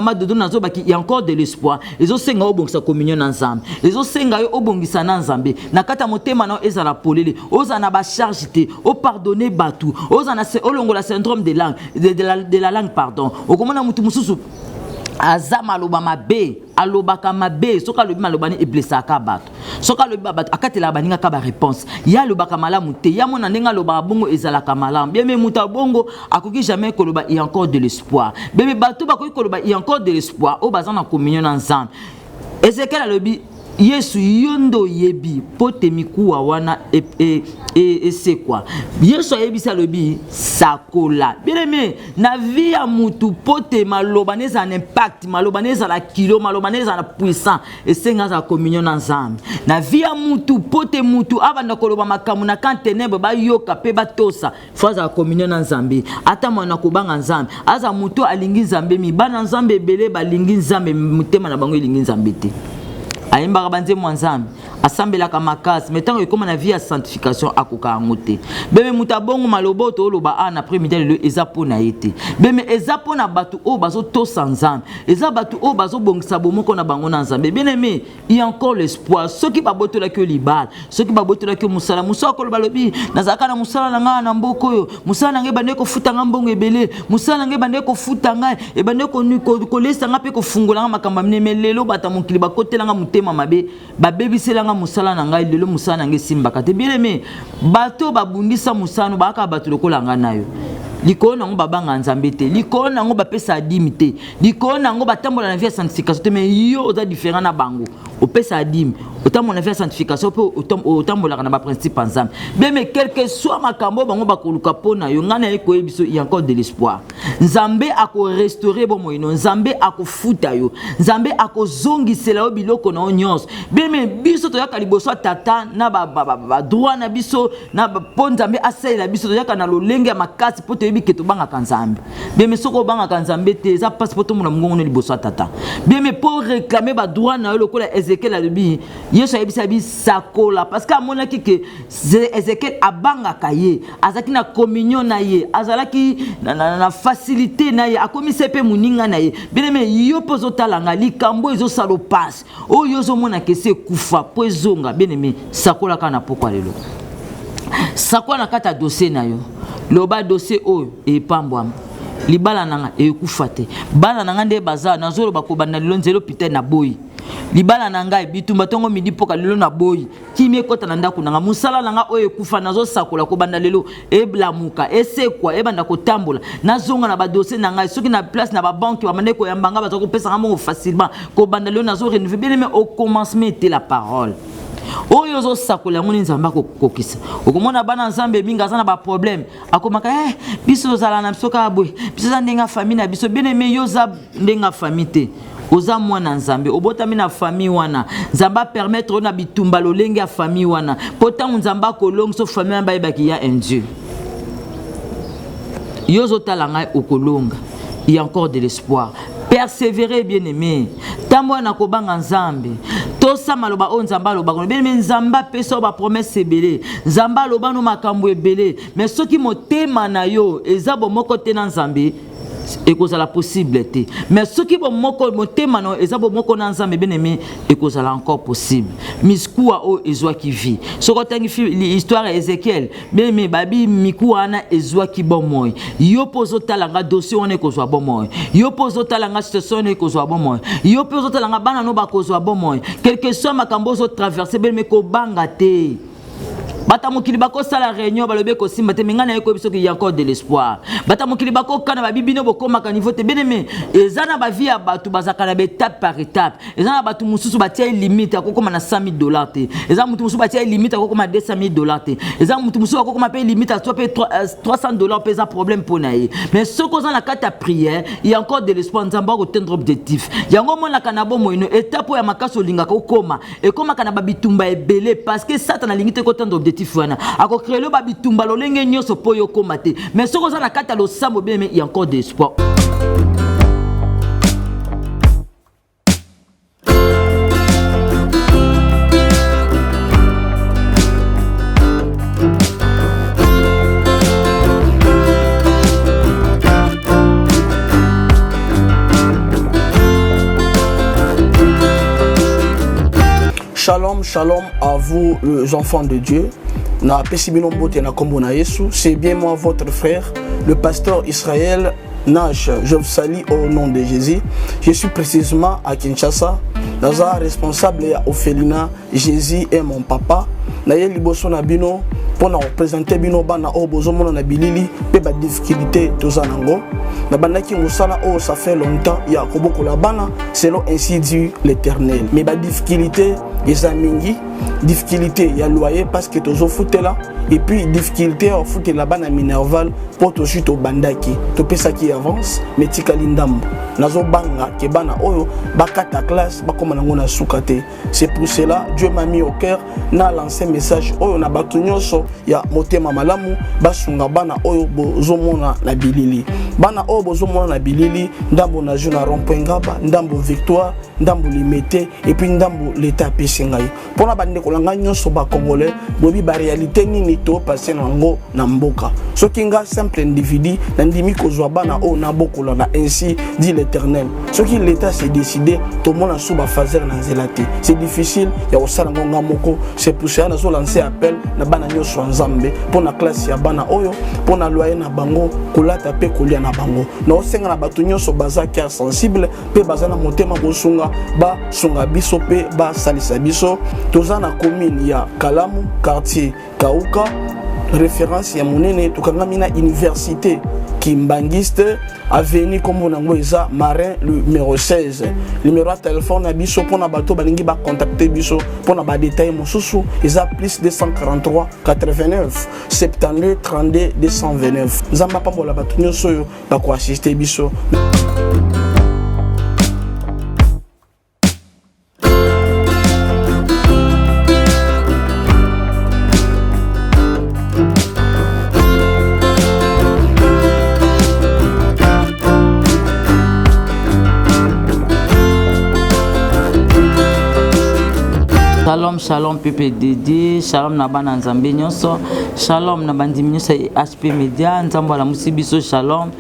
maman de nazo baki il y a encore de l'espoir ezo senga obongisa communion na nzambe ezo senga yo obongisa na nzambe na kata motema na ezala polele oza na ba charge te o pardonner batu oza na olongola syndrome de la langue pardon okomona mutu mususu azama aloba mabe alobaka mabe soka lobi malobani eblesaka bato soka lobi bato akatela baninga ka ba réponse ya lobaka malamu te ya mona ndenga loba bongo ezalaka malamu bien mais muta bongo akoki jamais koloba il y a encore de l'espoir bébé bato bakoki koloba il y a encore de l'espoir o bazana communion na nzambe Ezekiel alobi Yesu yondo yebi pote mikuwa wana c'est quoi Yesu yebi sa lobi sakola bien aimé na vie ya mutu pote malobaneza un impact malobaneza la kilo malobaneza na puissant et senga za communion na nzambe na vie ya mutu pote mutu abanda koloba makamu na kantenebe ba yoka pe batosa faza communion na nzambe ata mwana kobanga nzambe aza mutu alingi nzambe mi bana nzambe belé balingi nzambe mutema na bango ilingi nzambe te ayimba banze mwanzambe asambela kamakasi metango ekoma na vie ya sanctification akoka ngote beme mutabongo maloboto oloba ana après-midi le ezapo na yete beme ezapo na batu o bazo to sanzambe eza batu o bazo bongisa bomoko na bango na nzambe bien aimé il y a encore l'espoir ceux qui baboto la que libal ceux qui baboto la que musala musoko balobi nazaka na musala na nga na mboko yo musala na nge bande ko futa nga mbongo ebele musala na nge bande ko futa nga e bande ko lesa nga pe ko fungola nga makamba mne lelo bata mokili bakotela nga mutema mabe babebisela nga musala na ngai lelo musala na ngai simbaka te bien aimé bato babundisa musano baka bato lokola nga nayo likolo nango babanga nzambe te likolo nango bapesa adimi te likolo nango batambola na vie ya sanctification te mais yo oza différent na bango opesa adimi otambola na vie ya sanctification pe otambola na ba principe nzambe bien mais quel que soit makambo bango bakoluka pona yo ngana eko yebiso il y a encore de l'espoir nzambe ako restaurer bo moino nzambe ako futa yo nzambe ako zongisela yo biloko na nyonso bien mais biso to yaka liboso tata na ba droit na biso na po nzambe asela biso to yaka na lolenge ya makasi po to yebi keto banga kanzambe bien mais soko banga kanzambe te za passeport mo na mungu ne liboso tata bien mais pour réclamer ba droit na yo lokola Ezekiel alobi Yesu ayebisa bi sakola parce que amona ki ke Ezekiel abanga kaye azaki na communion na ye azalaki na facilité na ye akomisa pe muninga na ye bien mais yo pozo talanga likambo ezo salo passe o yo zo mona ke se kufa po ezonga bien mais sakola kana pokwa lelo sakola na kata dossier na yo loba dossier o e pambwa libala nanga e kufate bana nanga nde baza nazolo bakobanda lelo nzelo pite na boyi libala nanga e bitumba tongo midi poka lelo na boyi kimi ekota na ndako nanga musala nanga o e kufa nazo sakola kobanda lelo e blamuka esekwa e banda kotambola nazonga na ba dossier nanga soki na place na ba banque bamande ko yambanga bazo ko pesa ngamo facilement kobanda lelo nazo renouveler bien mais au commencement était la parole oyo zo sakola ngoni nzamba kokisa okomona bana nzambe minga za na ba problème akomaka biso zala na biso ka boy biso za ndenga famille na biso bien aimé yo za ndenga famille te oza mwana nzambe obotami na famille wana nzamba permettre na bitumba lolenge ya famille wana potango nzamba kolongso famille ba ebaki ya un Dieu yo zo talanga okolonga il y a encore de l'espoir persévérer bien aimé tambo na kobanga nzambe tosa maloba o nzamba loba kono bien aimé nzamba pesa ba promesse ebele nzamba loba no makambo ebele mais soki motema na yo ezabo moko te na nzambe ekozala possible te mais soki bo moko motema no ezabo moko na nzambe bien aimé ekozala encore possible miskuwa o ezwa ki vi soko tangi histoire Ezekiel bien aimé babi mikuwa na ezwa ki bomoy yo pozo talanga dossier on ekozwa bomoy yo pozo talanga situation ekozwa bomoy yo pozo talanga bana no bakozwa bomoy quelque soit makambo zo traverser bien aimé ko banga te bata mokili bako sala réunion balobe ko simba te mengana yeko biso ki y a encore de l'espoir bata mokili bako kana babibino bokoma ka niveau te bien aimé ezana ba vie ya batu bazaka na étape par étape ezana batu mususu batia limite akokoma na $100,000 te ezana mutu mususu batia limite akokoma $200,000 te ezana mutu mususu akokoma pe limite à toi pe $300 pe za problème pour naïe mais ce qu'on a la carte à prière il y a encore de l'espoir nzamba ko atteindre objectif yango mona kana bo moino étape ya makaso linga ko koma et koma kana babitumba ebele parce que ça na limite ko atteindre objectif ako créer le babitumba lolenge nyoso po yo komate mais soko za na kata lo sambo bien mais il y a encore de l'espoir. shalom à vous les enfants de Dieu. C'est bien moi votre frère, le pasteur Israël Nash. Je vous salue au nom de Jésus. Je suis précisément à Kinshasa. Naza responsable à Ophelina. Jésus est mon papa. Naye liboso na bino pour nous représenter bino bana o bozomo na bilili pe ba difficulté tozanango. Na banaki musala o ça fait longtemps ya koboko la bana selon ainsi dit l'Éternel. Mais ba difficulté ezamingi difficulté ya loyer parce que tozo foutela et puis difficulté au foot la bana minerval pour to suite au bandaki to pesa qui avance mais tikali ndambo nazo banga ke bana oyo bakata classe bakoma nango na sukate. C'est pour cela Dieu m'a mis au cœur na lancé message oyo na batu nyonso ya motema malamu basunga bana oyo bozomona na bilili bana oyo bozomona na bilili ndambo na juna rompengaba ndambo victoire ndambo limité et puis ndambo l'état pesingai pona bande kolanga nyonso ba congolais bobi ba réalité nini to passer nango na mboka soki nga simple individu na ndimi kozwa bana oyo na bokola na ainsi dit l'Éternel soki l'état s'est décidé to mona suba fazer na zelate c'est difficile ya osala ngonga moko. C'est pour ça na so lancer appel na bana nyonso nzambe pona classe ya bana oyo pona loyer na bango kolata pe kolia na bango na osenga na batu nyonso baza cœur sensible pe baza na motema bosunga ba sunga biso pe ba salisa biso toza na commune ya Kalamu quartier Kauka référence ya monene tukangami na université Kimbangiste avenue comme on a Marin le numéro 16 numéro de téléphone biso pour na bato balingi ba contacter biso pour na ba détail mosusu eza plus 243 89 72 32 229 nzamba pambola bato nyonso yo ba ko assister biso. Shalom, shalom, Pepe Dédé, shalom na bana nzambe nyonso, shalom na bandimi nyonso HP Media, nzambo la musibiso shalom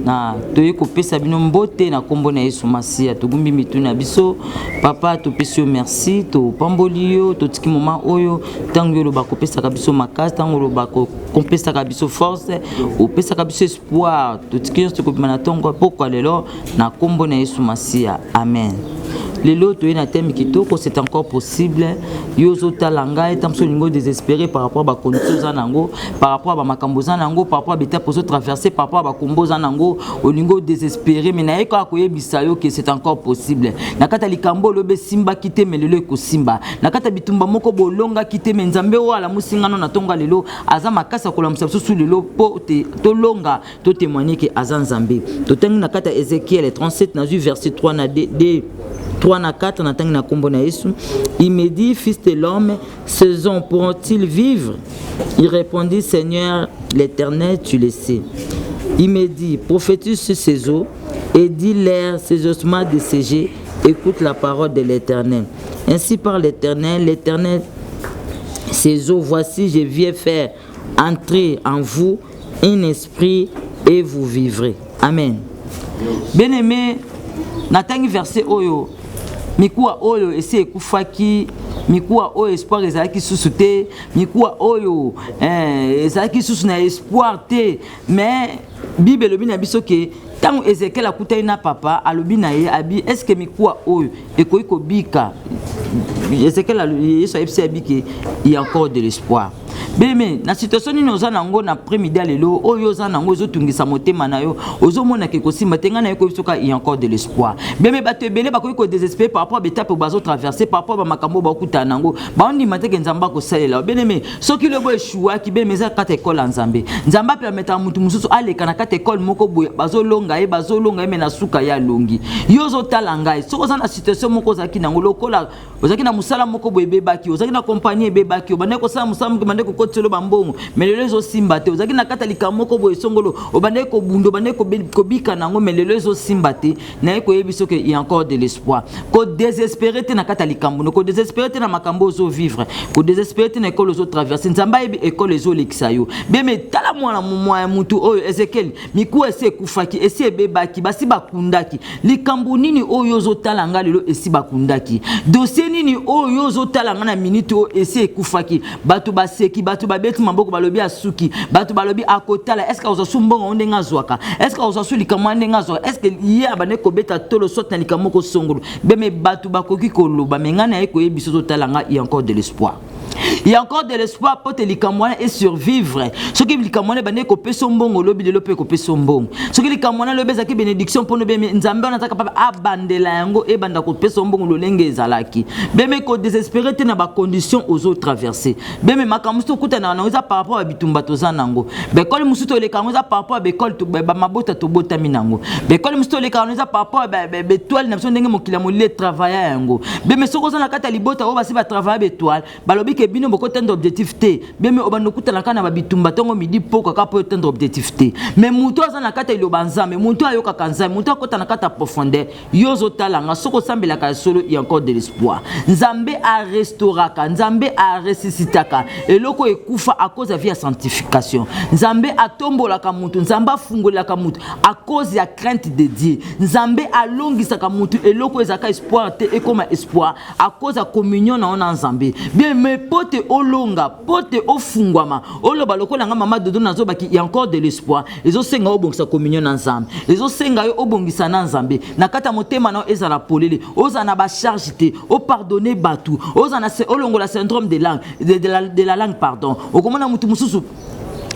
na toye kopesa bino mbote na kombo na Yesu Masia, togumbi mituna biso, papa topesi yo merci, to pamboli yo, to tiki moment oyo, tango yo loba kopesa biso makasi, tango loba kopesa biso force, opesa biso espoir, to tiki yo kopima na tongo poko lelo na kombo na Yesu Masia. Amen. Les lots na thème kitoko c'est encore possible yozo talanga et tamso ningo désespéré par rapport à conditions zanango par rapport à makambo zanango par rapport à beta poso traverser par rapport à kombo zanango au ningo désespéré mais na eko akoyebisa yo que c'est encore possible nakata likambo lobe simba kite melelo eko simba nakata bitumba moko bolonga kite menzambe wala musingano na tonga lelo aza makasa kolamsa susu lelo po te to longa to témoigner que azan zambe to tangi nakata Ézéchiel 37 na verset 3 na 3 na 4 na tangi na kombo na Yesu. Il me dit, fils de l'homme, ces hommes pourront-ils vivre? Il répondit, Seigneur l'Éternel, tu le sais. Il me dit, prophétise sur ces eaux et dis-leur ces ossements desséchés, écoute la parole de l'Éternel. Ainsi par l'Éternel, ces eaux, voici, je viens faire entrer en vous un esprit et vous vivrez. Amen. Bien-aimé, natangi verset oyo mikuwa oyo esi ekufaki mikuwa oyo espoir ezalaki susu te mikuwa oyo ezalaki susu na espoir te mais Bible elobi na biso ke tango Ézéchiel akutani na papa alobi na ye abi est-ce que mikuwa oyo ekoki kobika Ézéchiel Yesu ayebisi abiki il y a encore de l'espoir. Beme na situation ni oza nango na après-midi lelo oyo oza nango ezotungisa motema na yo ozomona ke kosimba tenga na yo kobisoka il y a encore de l'espoir. Beme bato ebele bakoki ko désespérer par rapport à betape bazo traverser par rapport à makambo bakuta nango baondi mateke nzamba ko salela bene soki lobo eshua ki beme za kata école nzambe nzamba permettre mutu mususu aleka na kata école moko boye bazolonga ye me na suka ya longi yo zotala ngai soko za na situation moko zaki nango lokola ozaki na musala moko boye bebaki ozaki na compagnie bebaki obane ko sala musala bande ko kotelo bambongo melelo ezo simba te ozaki na kata likambo ko boye songolo obande ko bundo bande ko bika nango melelo ezo simba te na ko yebiso que il y a encore de l'espoir ko désespérer te na kata likambo ko désespérer te na makambo ozo vivre ko désespérer te na école ozo traverser nzamba yebi école ezo lekisa yo beme tala mwana mwa mutu oyo Ezekiel miku ese kufaki ese bebaki basi bakundaki likambo nini oyo ozo tala nga lelo esi bakundaki dossier nini oyo ozo tala nga na minute o ese kufaki batu baseki batu babeti maboko balobi asuki batu balobi akotala est-ce que ozo sumbongo ondenga zwaka est-ce que ozo sulika mwandenga zwaka est-ce que ye abane ko beta tolo sot na likambo ko songolo beme batu bakoki koloba mengana eko yebiso ozo tala nga il y a encore de l'espoir. Il y a encore de l'espoir pour te likamwana et survivre. Ce qui likamwana bane ko peso mbongo lobi de lope ko peso mbongo. Ce qui likamwana lobe zaki bénédiction pour no beme nzambe na taka papa abandela yango e banda ko peso mbongo lolenge ezalaki. Beme ko désespérer te na ba conditions aux autres traverser. Beme makamusto kuta na oza par rapport à bitumba toza nango. Be kol musuto le kangoza par rapport à be kol to ba mabota to bota minango. Be kol musuto le kangoza par rapport à be toile na ndenge mokila mo le travailler yango. Beme soko za na kata libota o basi ba travailler be toile. Balobi ke bino boko tendre objectif te beme obando kutala kana babitumba tongo midi poko ka po tendre objectif te mais muto aza na kata ilo banzambe muto ayoka kanzambe muto akota na kata profondeur yozo talanga soko sambela ka solo il y a encore de l'espoir nzambe a restauraka nzambe a ressuscitaka eloko ekufa à cause de vie sanctification nzambe atombolaka mutu nzambe afungolaka mutu à cause ya crainte de Dieu nzambe alongisaka mutu eloko ezaka espoir te ekoma espoir à cause ya communion na ona nzambe bien mais pote olonga pote ofungwama oloba lokola nga mama dodo nazo baki il y a encore de l'espoir ezo senga obongisa communion na nzambe ezo senga yo obongisa na nzambe na kata motema na ezala polele oza na ba charge te o pardonner batu oza na se olongola syndrome de langue de la langue pardon okomona mutu mususu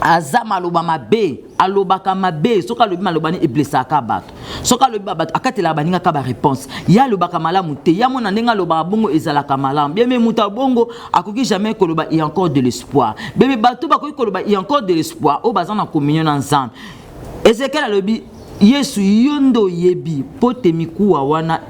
azama loba mabe alobaka mabe soka lobi malobani eblesa ka bato soka lobi bato akatela baninga ka ba réponse ya lobaka malamu te ya mona ndenga loba bongo ezala ka malamu bien mais muta bongo akoki jamais koloba il y a encore de l'espoir bien mais bato bakoki koloba il y a encore de l'espoir o bazana communion ensemble Ezekiel alobi Yesu yondo yebi pote mikuwa wana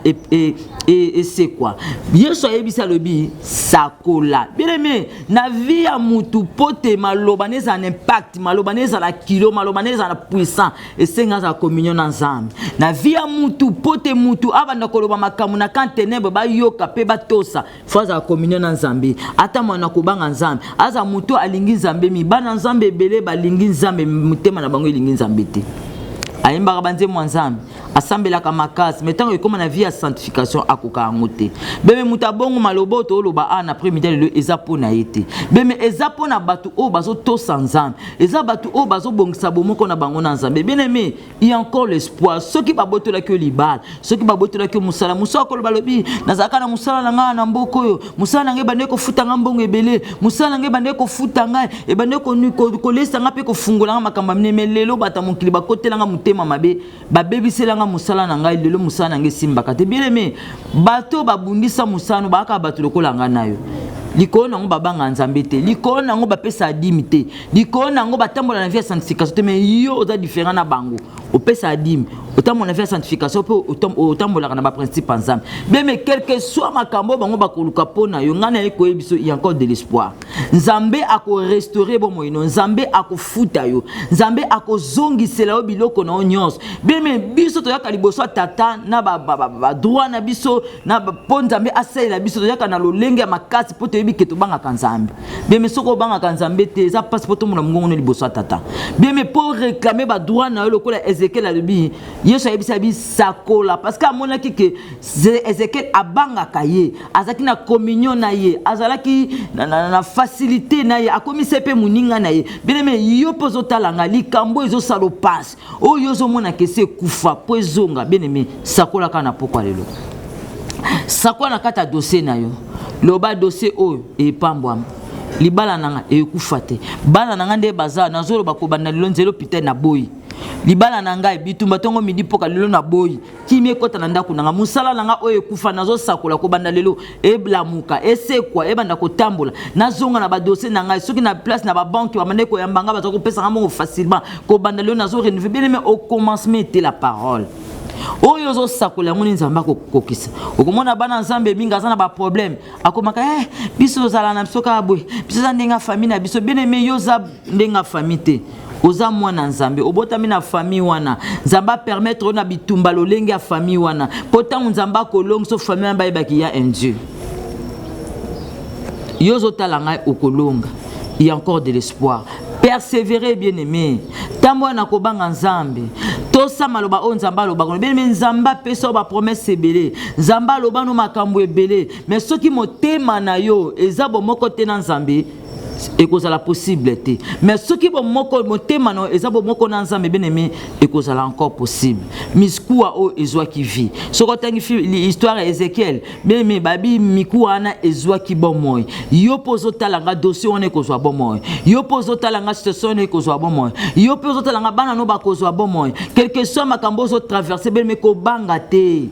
c'est quoi Yesu yebi sa lobi sakola bien aimé na vie ya mutu pote malobaneza un impact malobaneza la kilo malobaneza la puissant et senga za communion ensemble na vie ya mutu pote mutu abanda koloba makamu na kantenebe ba yoka pe batosa faza communion ensemble ata mwana kobanga nzambe aza mutu alingi nzambe mi bana nzambe bele balingi nzambe mutema na bango ilingi nzambe te ayimba banze mwanzambe asambela ka makasi metango ekoma na vie ya sanctification akoka ngote beme mutabongo maloboto oloba ana après-midi le ezapo na yete beme ezapo na batu o bazo to sanzambe eza batu o bazo bongisa bomoko na bango na nzambe bien aimé il y a encore l'espoir ceux qui baboto la que libal ceux qui baboto la que musala musako balobi nazaka na musala na nga na mboko yo musala na nge bande ko futa nga mbongo ebele musala na nge bande ko futa nga e bande ko lesa nga pe ko fungola nga makamba mnemelelo bata mokili bakotela nga mutema mabe babebisela nga musala na ngai lelo musala na ngai simbaka te bien aimé bato babundisa musano baka bato lokola nga nayo likolo nango babanga nzambe te likolo nango bapesa adimi te likolo nango batambola na vie ya sanctification te mais yo oza différent na bango opesa adimi otambola na vie ya sanctification pe otambolaka na baprincipe nzambe bien mais quel que soit makambo bango bakoluka pona yo ngana ekoye biso il y a encore de l'espoir nzambe ako restaurer bo moino nzambe ako futa yo nzambe ako zongisela yo biloko na nyonso bien mais biso toyaka liboso tata na ba droit na biso na po nzambe asela biso toyaka na lolenge ya makasi po toyebi ke tobanga kanzambe bien mais soko banga kanzambe te eza passeport mo na mungongo liboso tata bien mais pour réclamer ba droit na yo lokola Ezekiel alobi Yesu ayebisa bi sakola parce que amonaki ke Ezekiel abanga kaye azaki na communion na ye azalaki na facilité na ye akomisa pe muninga na ye bien mais yo pozo talanga likambo ezo salo passe o yozo mona ke se kufa po ezonga bien mais sakola kana pokwa lelo sakola na kata dossier na yo loba dossier oyo epambwama libala nanga ekufa te bana nanga nde baza nazolo bakobanda lelo nzelo pite na boyi libala nanga bitumba tongo midi poka lelo na boyi kimi ekota na ndako nanga musala nanga oyo ekufa nazo sakola kobanda lelo eblamuka esekwa ebanda kotambola nazonga na ba dossier nanga soki na place na ba banque bamande ko yambanga bazo kopesa ngambo facilement kobanda lelo nazo renouveler mais au commencement était la parole oyo zo sakola ngoni nzamba kokisa okomona bana nzambe minga za na ba problème akomaka biso zala na biso ka boy biso za ndenga famille na biso bien aimé yo za ndenga famille te oza mwana nzambe obotami na famille wana nzamba permettre na bitumba lolenge ya famille wana potango nzamba kolongso famille ba yebaki ya un Dieu yo zo talanga okolonga il y a encore de l'espoir. Persévérer, bien-aimé. Tambo na kobanga nzambe. Tosa maloba o nzamba loba. Bien-aimé nzamba peso ba promesse ebele. Nzamba loba no makambo ebele. Mais ceux qui motema na yo ezabo moko te na nzambe et cause la possibilité. Mais ceux qui vont motema no ezabo moko na nzambe bien-aimé et cause la encore possible. Miskua o ezwa ki vi. Soko tangi l'histoire Ézéchiel. Bien-aimé babi mikua na ezwa ki bon moy. Yo pozo talanga dossier on e kozwa bon moy. Yo pozo talanga situation e kozwa bon moy. Yo pozo talanga bana no ba kozwa bon moy. Quelque soit makambo zo traverser bien-aimé ko banga te.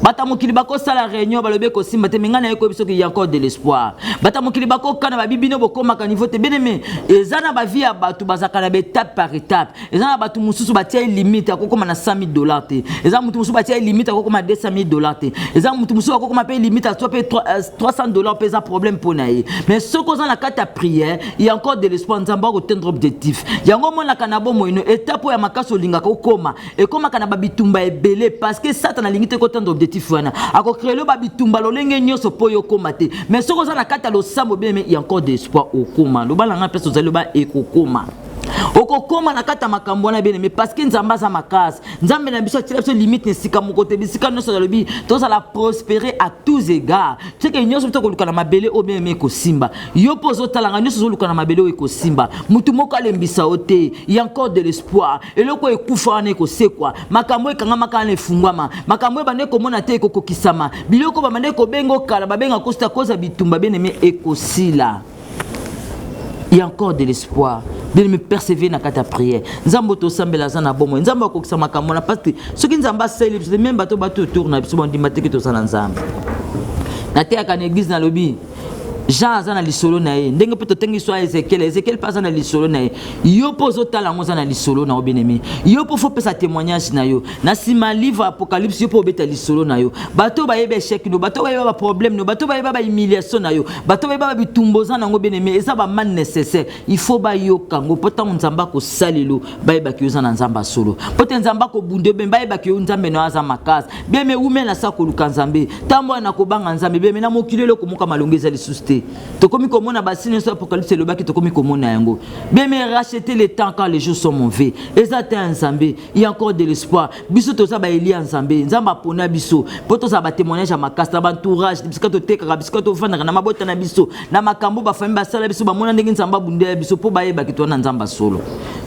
Bata mokili bako sala réunion balobe ko simba te mengana yeko biso ki y a encore de l'espoir. Bata mokili bako kana ba bibino boko maka niveau te bien-aimé ezana ba vie ya batu bazaka na étape par étape. Ezana batu mususu batia limite akoko na $100,000 te. Ezana mutu mususu batia limite akoko na $200,000 te. Ezana mutu mususu akoko ma paye limite à $300 pesa problème pour naïe. Mais ce qu'on a la carte à prière, il y a encore de l'espoir nzamba ko atteindre objectif. Yango mona kana bomo ino étape ya makaso linga ko koma et koma kana ba bitumba ebele parce que Satan a limité ko atteindre objectif. Ako créer ba bitumba lolenge nyoso po yo komate mais soko za na kata lo sambo bien mais il y a encore de espoir au koma lo balanga peso za lo ba ekokoma okokoma na kata makambo na bien mais parce que nzamba za makasi nzambe na biso tira biso limite ne sika mokote bisika nyoso za lobi to za la prospérer à tous égards c'est que nyoso to ko lukana mabele o bien mais ko simba yo pozo talanga nyoso zo lukana mabele o ko simba mutu moko alembisa ote il y a encore de l'espoir et loko ekufa na ko sekwa makambo ekanga makana efungwama makambo bande ko mona te ko kokisama biloko ba mande ko bengo kala ba benga kosta koza bitumba bien mais ekosila. Il y a encore de l'espoir. De me persévérer dans la prière. Nzambo to sambela zana bomo. Nzambo ko kisama kamona parce que ceux qui nzamba sele même bato tour na biso bon dimate ke to sana nzambe. Na te aka na église na lobi. Jean azana lisolo na ye. Ndenge pe to tengi so Ézéchiel passe na lisolo na ye. Yo pozo tala ngo zana lisolo na obinemi. Yo po faut pesa témoignage na yo. Na sima livre Apocalypse yo po beta lisolo na yo. Bato ba yebe échec no, bato ba yeba problème no, bato ba yeba humiliation na yo. Bato ba yeba bitumbo zana ngo benemi. Eza ba man nécessaire. Il faut ba yo kango pota nzamba ko salelo ba yeba ki yo zana nzamba solo. Pota nzamba ko bunde ben ba yeba ki yo nzambe no aza makasi. Bien me ume na sa ko lukanzambe. Tambo na ko banga nzambe bien me na mokilelo ko moka malongeza lisuste. Tokomi komona basine sur Apocalypse le baki tokomi komona yango. Bien mais racheter le temps quand les jours sont mauvais. Ezate nzambe, il y a encore de l'espoir. Biso to sa ba Elia nzambe, nzamba pona biso. Poto sa ba témoignage à makasta ba entourage, biso to teka biso to vanda na mabota na biso. Na makambo ba famille ba sala biso ba mona ndenge nzamba bunde biso po ba yeba ki to na nzamba solo.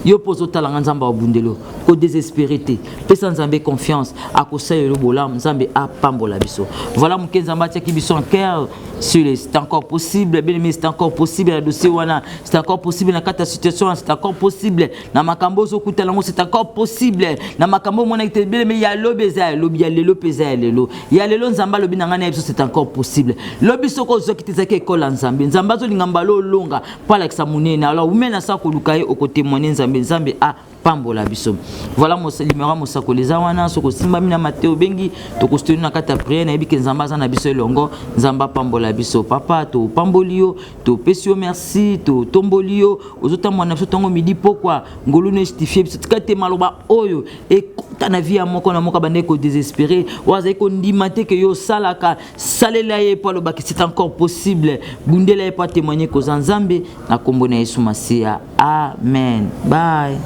Yo pozo talanga nzamba bundelo ko désespérité. Pesa nzambe confiance akosa yo bolam nzambe a pambola biso. Voilà mon nzamba tia ki biso en cœur sur les c'est encore possible bien aimé c'est encore possible la dossier wana c'est encore possible na kata situation c'est encore possible na makambo zo kutalango c'est encore possible na makambo mona ite bien aimé ya lobeza lobi ya lelo peza ya lelo ya lelo nzamba lobi na ngana c'est encore possible lobi soko zo kitizake école nzambe nzamba zo lingamba lo longa pala kisa munene alors umena sa ko lukaye o côté monene nzambe nzambe a pambola biso. Voilà mon numéro mosako les awana soko simba mina Matteo bengi to kostenu na kata prière na yebike nzamba za na biso longo nzamba pambola biso papa to pambolio to pesio merci to tombolio ozota mwana biso tongo midi pourquoi ngolu ne justifier biso tikate maloba oyo e na vie ya moko na moko bande ko désespérer waza ko ndimate ke yo salaka salela ye po loba c'est encore possible bundela ye po témoigner ko nzambe na kombo na Yesu Masia amen bye.